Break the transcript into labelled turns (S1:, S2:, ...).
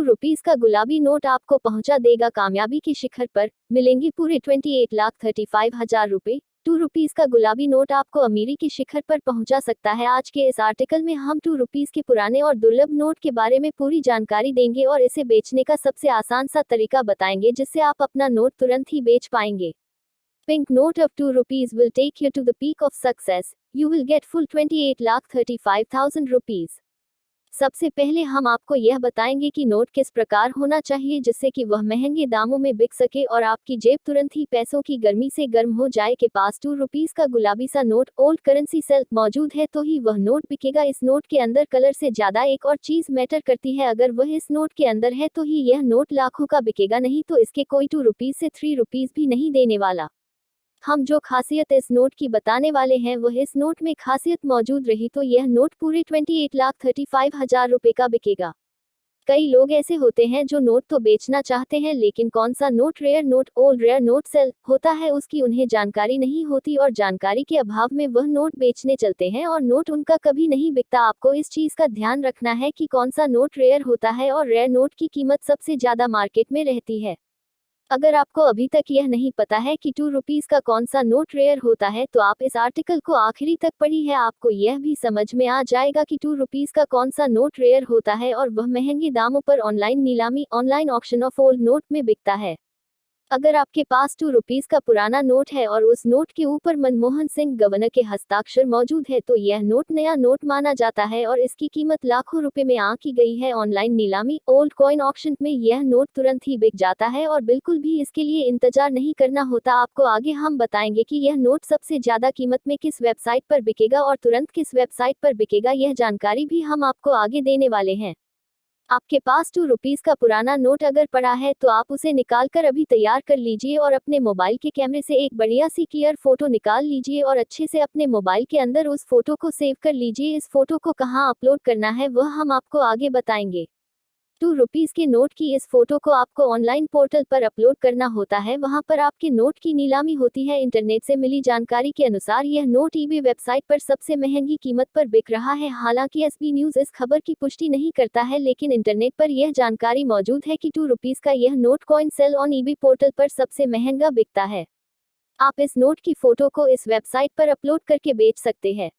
S1: ₹2 का गुलाबी नोट आपको पहुंचा देगा कामयाबी के शिखर पर, मिलेंगे पूरे 28,35,000 रुपए। ₹2 का गुलाबी नोट आपको अमीरी के शिखर पर पहुंचा सकता है। आज के इस आर्टिकल में हम ₹2 के पुराने और दुर्लभ नोट के बारे में पूरी जानकारी देंगे और इसे बेचने का सबसे आसान सा तरीका बताएंगे जिससे आप अपना नोट तुरंत ही बेच पाएंगे। Pink note of ₹2 will take you to the peak of success. You will get full 28,35,000 rupees. सबसे पहले हम आपको यह बताएंगे कि नोट किस प्रकार होना चाहिए जिससे कि वह महंगे दामों में बिक सके और आपकी जेब तुरंत ही पैसों की गर्मी से गर्म हो जाए। के पास ₹2 का गुलाबी सा नोट ओल्ड करेंसी सेल्फ मौजूद है तो ही वह नोट बिकेगा। इस नोट के अंदर कलर से ज्यादा एक और चीज मैटर करती है, अगर वह इस नोट के अंदर है तो ही यह नोट लाखों का बिकेगा, नहीं तो इसके कोई ₹2 से ₹3 भी नहीं देने वाला। हम जो खासियत इस नोट की बताने वाले हैं वह इस नोट में खासियत मौजूद रही तो यह नोट पूरे 28,35,000 रुपए का बिकेगा। कई लोग ऐसे होते हैं जो नोट तो बेचना चाहते हैं लेकिन कौन सा note rare note old rare note sale होता है उसकी उन्हें जानकारी नहीं होती और जानकारी के अभाव में वह नोट बेचने चलते हैं और नोट उनका कभी नहीं बिकता। आपको इस चीज का ध्यान रखना है कि कौन सा नोट रेयर होता है और रेयर नोट की कीमत सबसे ज्यादा मार्केट में रहती है। अगर आपको अभी तक यह नहीं पता है कि ₹2 का कौन सा नोट रेयर होता है तो आप इस आर्टिकल को आखिरी तक पढ़ी है, आपको यह भी समझ में आ जाएगा कि ₹2 का कौन सा नोट रेयर होता है और वह महंगे दामों पर ऑनलाइन नीलामी online auction of old note में बिकता है। अगर आपके पास ₹2 का पुराना नोट है और उस नोट के ऊपर मनमोहन सिंह गवर्नर के हस्ताक्षर मौजूद है तो यह नोट नया नोट माना जाता है और इसकी कीमत लाखों रुपए में आंकी गई है। ऑनलाइन नीलामी ओल्ड कॉइन ऑक्शन में यह नोट तुरंत ही बिक जाता है और बिल्कुल भी इसके लिए इंतजार नहीं करना होता। आपको आगे हम बताएंगे कि यह नोट सबसे ज्यादा कीमत में किस वेबसाइट पर बिकेगा और तुरंत किस वेबसाइट पर बिकेगा, यह जानकारी भी हम आपको आगे देने वाले हैं। आपके पास ₹2 का पुराना नोट अगर पड़ा है तो आप उसे निकाल कर अभी तैयार कर लीजिए और अपने मोबाइल के कैमरे से एक बढ़िया सी क्लियर फोटो निकाल लीजिए और अच्छे से अपने मोबाइल के अंदर उस फोटो को सेव कर लीजिए। इस फोटो को कहाँ अपलोड करना है वह हम आपको आगे बताएंगे। ₹2 के नोट की इस फोटो को आपको ऑनलाइन पोर्टल पर अपलोड करना होता है, वहां पर आपके नोट की नीलामी होती है। इंटरनेट से मिली जानकारी के अनुसार यह नोट ईबे वेबसाइट पर सबसे महंगी कीमत पर बिक रहा है। हालांकि एसबी न्यूज इस खबर की पुष्टि नहीं करता है लेकिन इंटरनेट पर यह जानकारी मौजूद है कि ₹2 का यह note coin sale on eBay portal पर सबसे महंगा बिकता है। आप इस नोट की फोटो को इस वेबसाइट पर अपलोड करके बेच सकते हैं।